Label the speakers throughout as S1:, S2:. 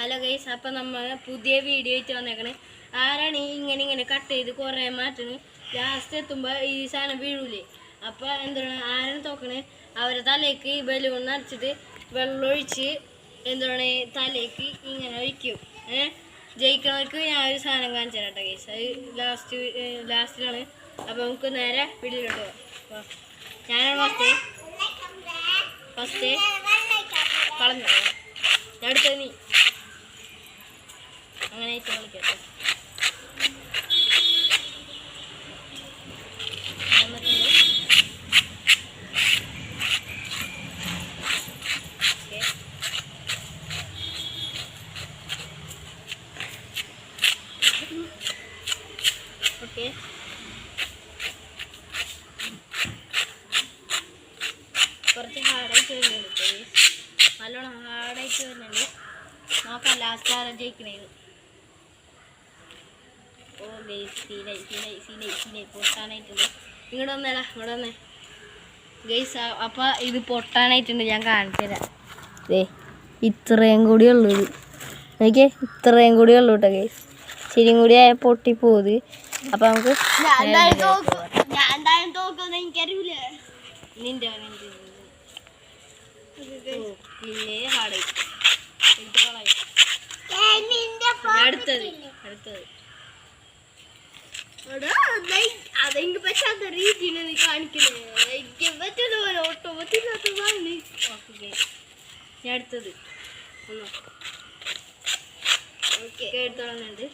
S1: Hello guys, അപ്പം നമ്മൾ പുതിയ വീഡിയോ ആയിട്ട് വന്നേക്കണേ. ആരാണ് ഇങ്ങനെ കട്ട് ചെയ്ത് കുറേ മാറ്റണ് ലാസ്റ്റ് എത്തുമ്പോൾ ഈ സാധനം വീഴൂലേ. അപ്പോൾ എന്താണ് ആരാണ് തോക്കണേ അവരുടെ തലേക്ക് ബലൂൺ നിറച്ചിട്ട് വെള്ളമൊഴിച്ച് എന്താണ് തലേക്ക് ഇങ്ങനെ ഒഴിക്കും. ജയിക്കണവർക്ക് ഞാൻ ഒരു സാധനം കാണിച്ചു തരാം കേട്ടോ ഗൈസ്. അത് ലാസ്റ്റിലാണ്. അപ്പോൾ നമുക്ക് നേരെ വീട്ടിലോട്ട് പോവാം. ഞാനാണ് ഫസ്റ്റ് കളഞ്ഞു. അടുത്തത് നീ അങ്ങനെ കളിക്കട്ടെ. ഓക്കെ, കുറച്ച് ഹാർഡായിട്ട് വരുന്നുണ്ട്, നല്ലോണം ഹാർഡായിട്ട് വരുന്നുണ്ട്. നോക്കാം ലാസ്റ്റ് ആരാ ജയിക്കണേത്. ഓ ഗൈസ്, സീനായി പൊട്ടാനായിട്ടുണ്ട്. ഇങ്ങോട്ട് വന്നേ ഗൈസ്. അപ്പം ഇത് പൊട്ടാനായിട്ടുണ്ട്, ഞാൻ കാണിച്ചു തരാം. ഇത്രയും കൂടി ഉള്ളൂ ഇത്. എനിക്ക് ഇത്രയും കൂടി ഉള്ളൂ കേട്ടോ ഗൈസ്. ശരിയും കൂടി ആയ പൊട്ടിപ്പോത്. അപ്പം നമുക്ക് നിന്റെ പിന്നെ ഹാർഡായി അടുത്തത് അതെങ്കിൽ പറ്റാത്ത രീതിയിൽ കാണിക്കണേ. എനിക്ക് പറ്റുന്ന ഓട്ടോമത്തില്ലാത്തതാണ്. ഞാൻ അടുത്തത് ഓക്കെ എടുത്തോളുന്നുണ്ട്.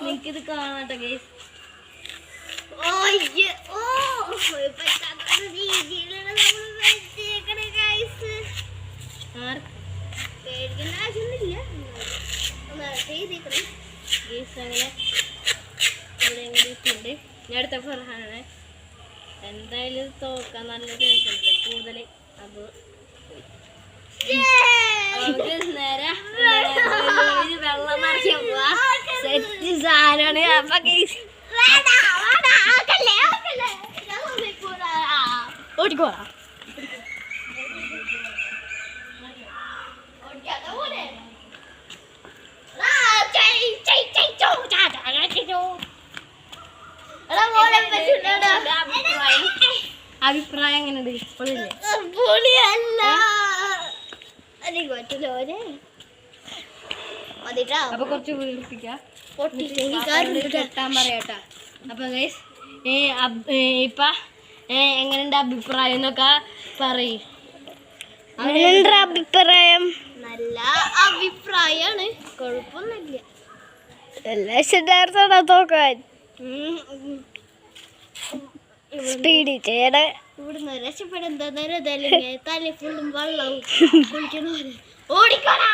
S1: നിനക്കിത് കാണാട്ടെ ഗൈസ്. പേടിക്കേണ്ട ആവശ്യമൊന്നുമില്ല. അങ്ങനെ ഇവിടെ എങ്ങനെയുണ്ട്. ഞാൻ അടുത്ത ഫർഹാനാണ്. എന്തായാലും തോക്കാൻ നല്ല ടെൻഷൻ കൂടുതൽ. അപ്പോൾ നേരെ വെള്ളം നിറയ്ക്കാൻ പോവാ. സെറ്റ് സാധനമാണ്. അപ്പൊ ഓടിക്കോളാ. അഭിപ്രായം എങ്ങനെയുണ്ട്? അപ്പൊ കുറച്ച് വീർപ്പിക്കാം, കെട്ടാൻ പറയാട്ടാ. അപ്പൊ ഗൈസ് ഇപ്പൊ എങ്ങനെയുണ്ട് അഭിപ്രായം എന്നൊക്കെ പറയും. അഭിപ്രായം നല്ല അഭിപ്രായമാണ്, കുഴപ്പമൊന്നുമില്ല. എല്ലാ തോക്കാൻ സ്പീഡിൽ ചെയ്യണേ. ഇവിടുന്ന് രക്ഷപ്പെടുന്ന തല ഫുള്ളും വെള്ളം കുളിക്കണ ഓടിക്കോടാ.